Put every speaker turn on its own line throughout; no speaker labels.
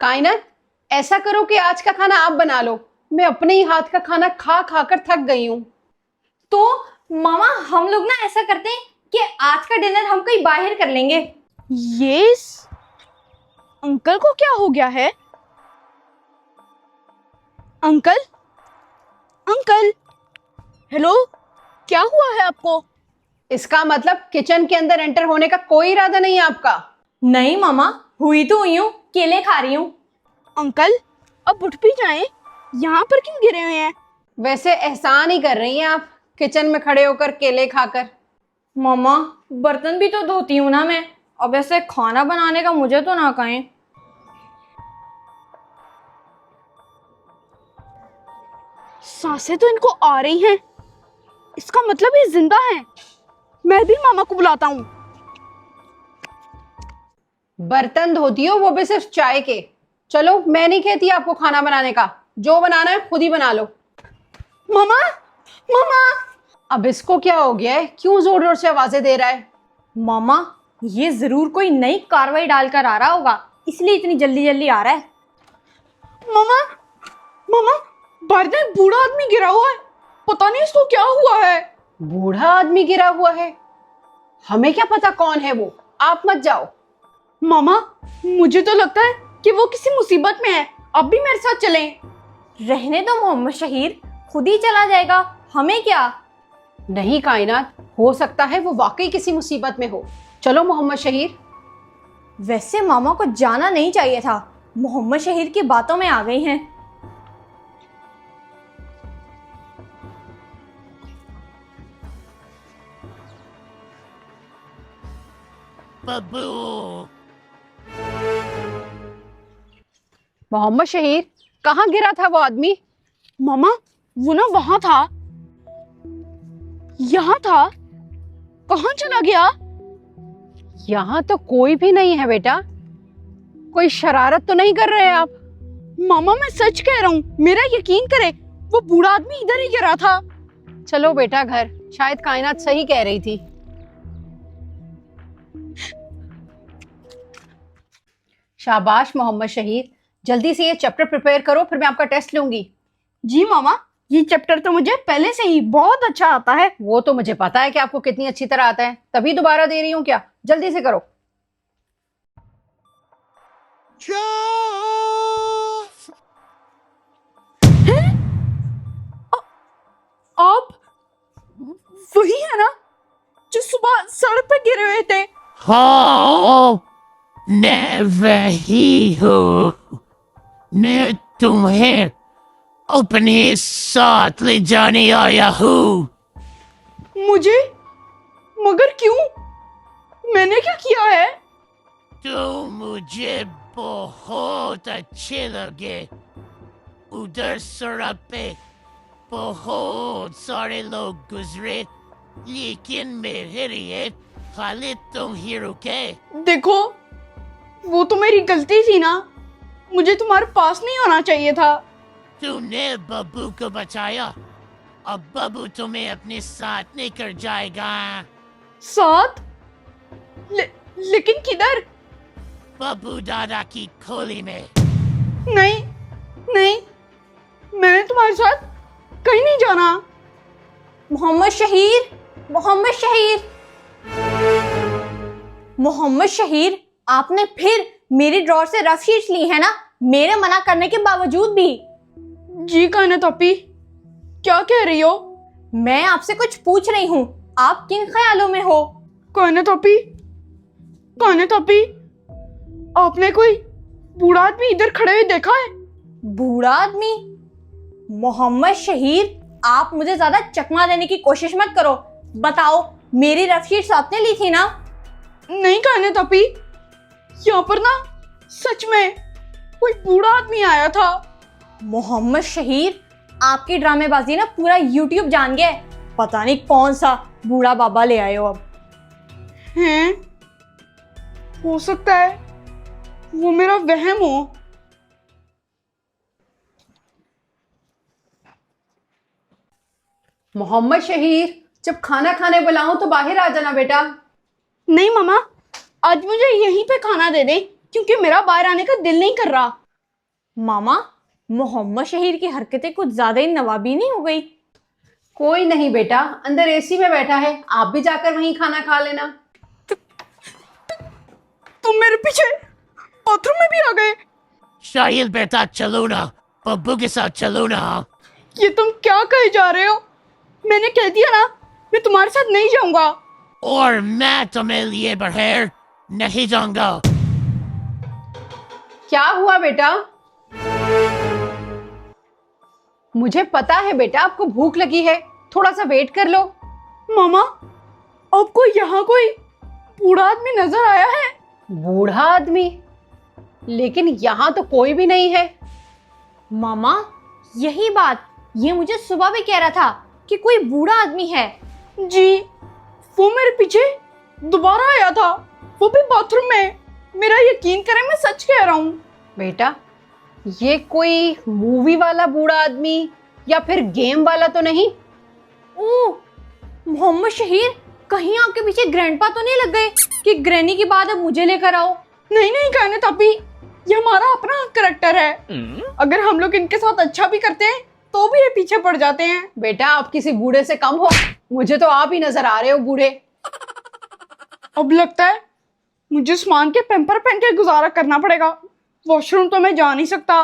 कायनात, ऐसा करो कि आज का खाना आप बना लो। मैं अपने ही हाथ का खाना खा खा कर थक गई हूँ।
तो मामा हम लोग ना ऐसा करते हैं कि आज का डिनर हम कहीं बाहर कर लेंगे।
ये इस अंकल को क्या हो गया है? अंकल, अंकल, हेलो, क्या हुआ है आपको?
इसका मतलब किचन के अंदर एंटर होने का कोई इरादा नहीं है आपका?
नहीं मामा, हुई तो हुई हूँ, केले खा रही हूँ।
अंकल, अब उठ भी जाएं, यहाँ पर क्यों गिरे हुए हैं?
वैसे एहसान ही कर रही हैं आप, किचन में खड़े होकर केले खाकर।
मामा बर्तन भी तो धोती हूँ ना मैं, अब ऐसे खाना बनाने का मुझे तो ना कहें।
सांसें तो इनको आ रही हैं, इसका मतलब ये जिंदा हैं। मैं भी मामा को बुलाता हूँ।
बर्तन धोती हो, वो भी सिर्फ चाय के। चलो, मैं नहीं कहती आपको खाना बनाने का, जो बनाना है खुद ही बना लो।
मामा, मामा,
अब इसको क्या हो गया है? क्यों जोर जोर से आवाजें दे रहा है?
मामा ये जरूर कोई नई कार्रवाई डालकर आ रहा होगा, इसलिए इतनी जल्दी जल्दी आ रहा है।
मामा, मामा, बाहर एक बूढ़ा आदमी गिरा हुआ है, पता नहीं इसको क्या हुआ है।
बूढ़ा आदमी गिरा हुआ है? हमें क्या पता कौन है वो, आप मत जाओ।
मामा, मुझे तो लगता है कि वो किसी मुसीबत में है, अब भी मेरे साथ चलें।
रहने दो मोहम्मद शहीर, खुद ही चला जाएगा, हमें क्या।
नहीं कायनात, हो सकता है वो वाकई किसी मुसीबत में हो। चलो मोहम्मद शहीर।
वैसे मामा को जाना नहीं चाहिए था, मोहम्मद शहीर की बातों में आ गई हैं।
बब्बू,
मोहम्मद शहीर, कहाँ गिरा था वो आदमी?
मामा, वो ना वहां था, यहाँ था, कहाँ चला गया?
यहाँ तो कोई भी नहीं है बेटा। कोई शरारत तो नहीं कर रहे आप?
मामा मैं सच कह रहा हूँ, मेरा यकीन करे, वो बूढ़ा आदमी इधर ही गिरा था।
चलो बेटा घर, शायद कायनात सही कह रही थी। शाबाश मोहम्मद शहीर, जल्दी से ये चैप्टर प्रिपेयर करो, फिर मैं आपका टेस्ट लूंगी।
जी मामा, ये चैप्टर तो मुझे पहले से ही बहुत अच्छा आता है।
वो तो मुझे पता है कि आपको कितनी अच्छी तरह आता है, तभी दोबारा दे रही हूँ क्या। जल्दी से करो।
आप वही है ना जो सुबह सड़क पे गिरे हुए थे?
हाँ, मैं वही हूँ। मैं तुम्हें अपने साथ ले जाने आया हूँ।
मुझे? मगर क्यों? मैंने क्या किया है?
तुम मुझे बहुत अच्छे लगे। उधर सड़क पे बहुत सारे लोग गुजरे, लेकिन मेरे लिए खाली तुम ही रुके।
देखो, वो तो मेरी गलती थी ना, मुझे तुम्हारे पास नहीं आना चाहिए था।
तुमने बब्बू को बचाया, अब बब्बू तुम्हें अपने साथ लेकर जाएगा।
साथ? लेकिन किधर?
बब्बू दादा की खोली में।
नहीं, नहीं, मैंने तुम्हारे साथ कहीं नहीं जाना।
मोहम्मद शहीर, मोहम्मद शहीर, मोहम्मद शहीर, आपने फिर मेरी ड्रॉर से रफ शीट्स ली है ना, मेरे मना करने के बावजूद भी।
जी कायनात आपी, क्या कह रही हो?
मैं आपसे कुछ पूछ रही हूँ, आप किन ख्यालों में हो?
कायनात आपी, कायनात आपी, आपने कोई बूढ़ा आदमी इधर खड़े हुए देखा है?
बूढ़ा आदमी? मोहम्मद शहीर, आप मुझे ज्यादा चकमा देने की कोशिश मत करो। बताओ, मेरी रफ शीट्स आपने ली थी ना?
नहीं कायनात आपी, यहाँ पर ना सच में कोई बूढ़ा आदमी आया था।
मोहम्मद शहीर, आपकी ड्रामेबाजी ना पूरा यूट्यूब जान गया है। पता नहीं कौन सा बूढ़ा बाबा ले आए हो अब।
हैं? हो सकता है वो मेरा वहम हो।
मोहम्मद शहीर, जब खाना खाने बुलाऊं तो बाहर आ जाना बेटा।
नहीं मामा, आज मुझे यहीं पे खाना दे दे, क्योंकि मेरा बाहर आने का दिल नहीं कर रहा।
मामा, मोहम्मद शहीर की हरकतें कुछ ज्यादा ही नवाबी नहीं हो गई?
कोई नहीं बेटा, अंदर एसी में बैठा है, आप भी जाकर वहीं खाना खा लेना।
तुम मेरे पीछे बाथरूम में भी आ गए।
शाहिल बेटा चलो ना, बब्बू के साथ चलो ना।
ये तुम क्या कहे जा रहे हो? मैंने कह दिया ना, मैं तुम्हारे साथ नहीं जाऊंगा।
और मैं तुम्हें लिए बगैर नहीं जाऊंगा।
क्या हुआ बेटा? मुझे पता है बेटा आपको भूख लगी है, थोड़ा सा वेट कर लो।
मामा, आपको यहाँ कोई बूढ़ा आदमी नजर आया है?
बूढ़ा आदमी? लेकिन यहाँ तो कोई भी नहीं है।
मामा, यही बात ये मुझे सुबह भी कह रहा था कि कोई बूढ़ा आदमी है।
जी, वो मेरे पीछे दोबारा आया था, वो भी बाथरूम में। मेरा यकीन करें, मैं सच कह रहा हूँ।
बेटा, ये कोई मूवी वाला बूढ़ा आदमी या फिर गेम वाला तो नहीं?
ओह, मोहम्मद शहीर, कहीं आपके पीछे ग्रैंडपा तो नहीं लग गए कि ग्रैनी की बात अब मुझे लेकर आओ?
नहीं नहीं कहने तापी, ये हमारा अपना करैक्टर है। अगर हम लोग इनके साथ अच्छा भी करते हैं तो भी ये पीछे पड़ जाते हैं।
बेटा, आप किसी बूढ़े से कम हो, मुझे तो आप ही नजर आ रहे हो बूढ़े।
अब लगता है मुझे उस्मान के पैम्पर पहन के गुजारा करना पड़ेगा, वॉशरूम तो मैं जा नहीं सकता।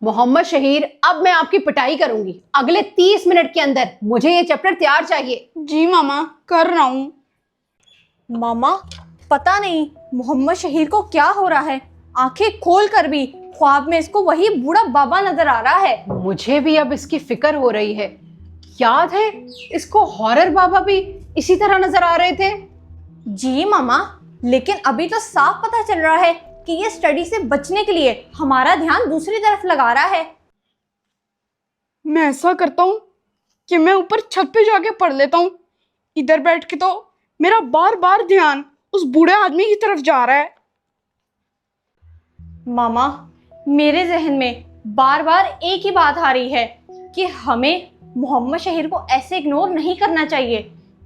मोहम्मद शहीर, अब मैं आपकी पिटाई करूंगी। अगले 30 मिनट के अंदर मुझे ये चैप्टर तैयार चाहिए।
जी मामा, कर रहा हूँ।
मामा, पता नहीं मोहम्मद शहीर को क्या हो रहा है, आंखें खोल कर भी ख्वाब में इसको वही बूढ़ा बाबा नजर आ रहा है।
मुझे भी अब इसकी फिक्र हो रही है। याद है, इसको हॉरर बाबा भी इसी तरह नजर आ रहे थे।
जी मामा, लेकिन अभी तो साफ पता चल रहा है कि ये स्टडी से बचने के लिए हमारा ध्यान दूसरी तरफ लगा रहा है।
मैं ऐसा करता हूँ कि मैं ऊपर छत पे जाके पढ़ लेता हूँ। इधर बैठ के तो मेरा बार बार ध्यान उस बूढ़े आदमी की तरफ जा रहा है।
मामा, मेरे जहन में बार बार एक ही बात आ रही है कि हमें मोहम्मद शहीर को ऐसे इग्नोर नहीं करना चाहिए।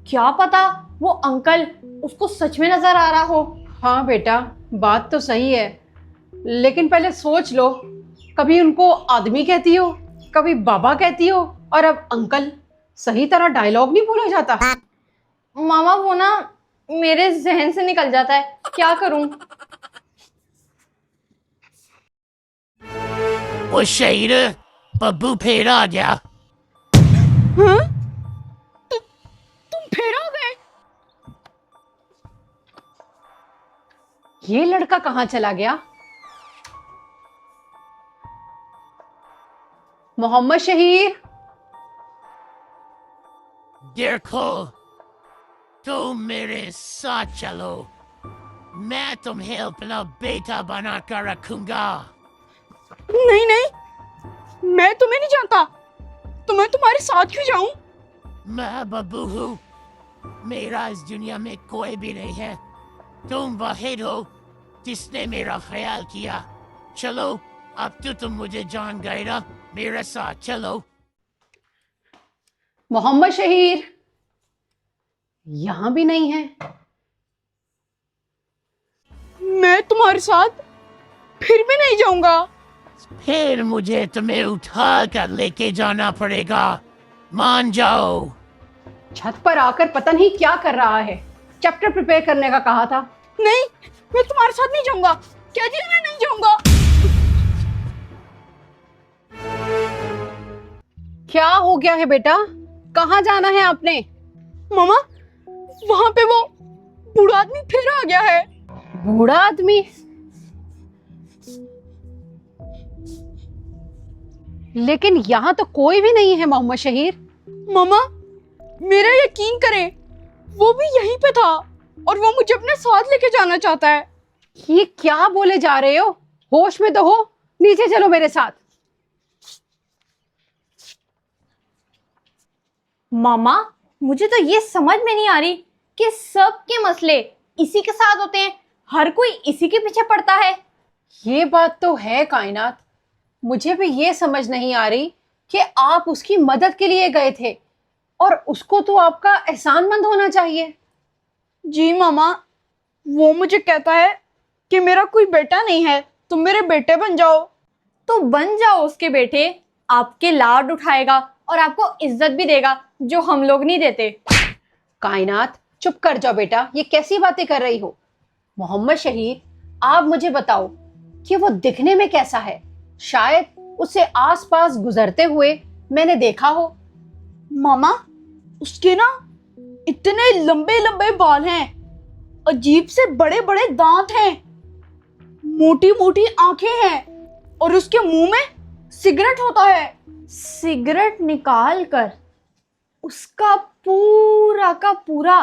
क्या पता वो अंकल उसको सच में नजर आ रहा हो।
हाँ बेटा, बात तो सही है, लेकिन पहले सोच लो, कभी उनको आदमी कहती हो, कभी बाबा कहती हो, और अब अंकल। सही तरह डायलॉग नहीं बोला जाता।
मामा, वो ना मेरे जहन से निकल जाता है, क्या करूं?
वो शहीर, बब्बू फिर आ गया।
हाँ? तुम फिर आ गए?
ये लड़का कहाँ चला गया? मोहम्मद शहीर,
देखो, तुम मेरे साथ चलो, मैं तुम्हें अपना बेटा बनाकर रखूंगा।
नहीं नहीं, मैं तुम्हें नहीं जानता, तो मैं तुम्हारे साथ क्यों जाऊं?
मैं बब्बू हूँ, मेरा इस दुनिया में कोई भी नहीं है। तुम वाहिद हो जिसने मेरा ख्याल किया। चलो, अब तो तुम मुझे जान गए ना, मेरे साथ चलो।
मोहम्मद शहीर यहां भी नहीं है।
मैं तुम्हारे साथ फिर भी नहीं जाऊंगा।
फिर मुझे तुम्हें उठा कर लेके जाना पड़ेगा, मान जाओ।
छत पर आकर पता नहीं क्या कर रहा है। चैप्टर प्रिपेयर करने का कहा था।
नहीं, मैं तुम्हारे साथ नहीं जाऊंगा। क्या जी, मैं नहीं जाऊंगा।
क्या हो गया है बेटा? कहाँ जाना है आपने?
मामा, वहां पे वो बूढ़ा आदमी फिर आ गया है।
बूढ़ा आदमी? लेकिन यहाँ तो कोई भी नहीं है मोहम्मद शहीर।
मामा, मेरा यकीन करें, वो भी यहीं पे था और वो मुझे अपने साथ लेके जाना चाहता है।
ये क्या बोले जा रहे हो? होश में तो हो, नीचे चलो मेरे साथ।
मामा, मुझे तो ये समझ में नहीं आ रही कि सबके मसले इसी के साथ होते हैं, हर कोई इसी के पीछे पड़ता है।
ये बात तो है कायनात, मुझे भी ये समझ नहीं आ रही कि आप उसकी मदद के लिए गए थे और उसको तो आपका एहसानमंद होना चाहिए।
जी मामा, वो मुझे कहता है कि मेरा कोई बेटा नहीं है तुम मेरे बेटे बन जाओ।
तो बन जाओ उसके बेटे, आपके लाड उठाएगा और आपको इज्जत भी देगा जो हम लोग नहीं देते।
कायनात, चुप कर जाओ बेटा, ये कैसी बातें कर रही हो? मोहम्मद शहीर, आप मुझे बताओ कि वो दिखने में कैसा है? शायद उसे आसपास गुजरते हुए मैंने देखा हो।
मामा, उसके ना इतने लंबे लंबे बाल हैं, अजीब से बड़े बड़े दांत हैं, मोटी मोटी आंखें हैं और उसके मुंह में सिगरेट होता है।
सिगरेट निकाल कर उसका पूरा का पूरा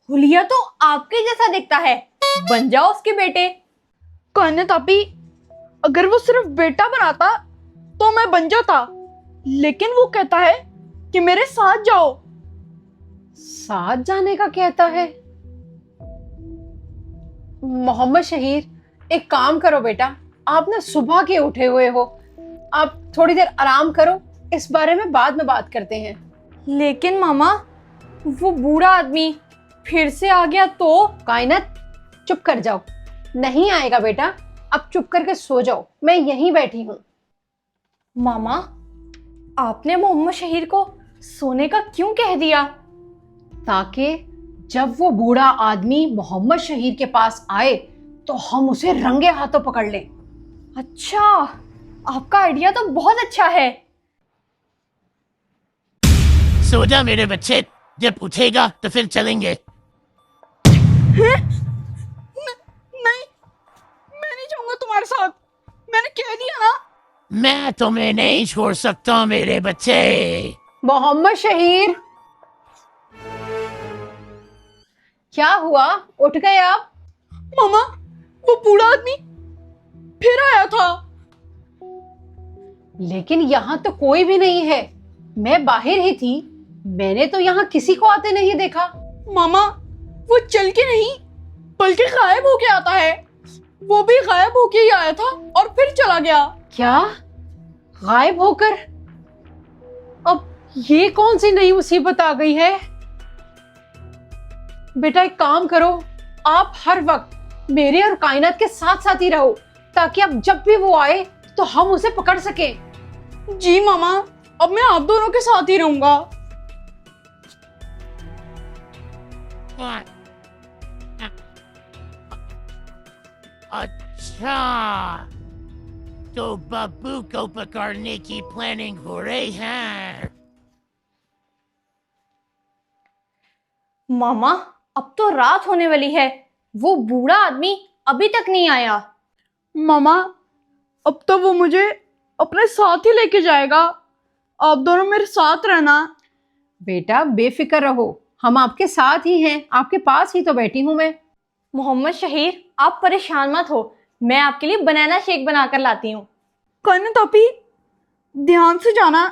हुलिया तो आपके जैसा दिखता है। बन जाओ उसके बेटे।
कहने तापी, अगर वो सिर्फ बेटा बनाता तो मैं बन जाता, लेकिन वो कहता है कि मेरे साथ जाओ।
साथ जाने का कहता है? मोहम्मद शहीर, एक काम करो बेटा, आप ना सुबह के उठे हुए हो, आप थोड़ी देर आराम करो, इस बारे में बाद में बात करते हैं।
लेकिन मामा, वो बूढ़ा आदमी फिर से आ गया तो?
कायनात, चुप कर जाओ। नहीं आएगा बेटा, अब चुप करके सो जाओ, मैं यहीं बैठी हूँ।
मामा, आपने मोहम्मद शहीर को सोने का क्यों कह दिया?
ताकि जब वो बूढ़ा आदमी मोहम्मद शहीर के पास आए तो हम उसे रंगे हाथों पकड़ लें।
अच्छा, आपका आइडिया तो बहुत अच्छा है।
सो जा मेरे बच्चे, जब उठेगा तो फिर चलेंगे।
नहीं, मैं नहीं जाऊंगा तुम्हारे साथ, मैंने कह दिया ना।
मैं तुम्हें नहीं छोड़ सकता मेरे बच्चे।
मोहम्मद शहीर, क्या हुआ? उठ गए आप?
मामा, वो बूढ़ा आदमी फिर आया था।
लेकिन यहाँ तो कोई भी नहीं है, मैं बाहर ही थी, मैंने तो यहाँ किसी को आते नहीं देखा।
मामा, वो चल के नहीं बल्कि गायब होके आता है। वो भी गायब होके ही आया था और फिर चला गया।
क्या? गायब होकर? अब ये कौन सी नई मुसीबत आ गई है? बेटा एक काम करो, आप हर वक्त मेरे और कायनात के साथ साथ ही रहो, ताकि अब जब भी वो आए तो हम उसे पकड़ सकें।
जी मामा, अब मैं आप दोनों के साथ ही रहूंगा।
अच्छा, तो बब्बू को पकड़ने की प्लानिंग हो रही है।
मामा, अब तो रात होने वाली है, वो बूढ़ा आदमी अभी तक नहीं आया।
मामा, अब तो वो मुझे अपने साथ ही लेके जाएगा। आप दोनों मेरे साथ रहना।
बेटा बेफिक्र रहो, हम आपके साथ ही हैं, आपके पास ही तो बैठी हूं मैं।
मोहम्मद शहीर, आप परेशान मत हो, मैं आपके लिए बनाना शेक बना कर लाती हूँ।
कहने तापी, ध्यान से जाना,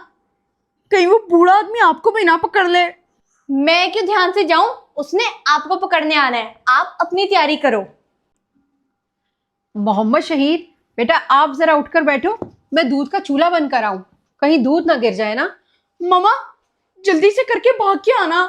कहीं वो बूढ़ा आदमी आपको भी ना पकड़ ले।
मैं क्यों ध्यान से जाऊं, उसने आपको पकड़ने आना है, आप अपनी तैयारी करो।
मोहम्मद शहीर, बेटा आप जरा उठकर बैठो, मैं दूध का चूल्हा बंद कर आऊं, कहीं दूध ना गिर जाए ना।
मामा, जल्दी से करके भाग के आना।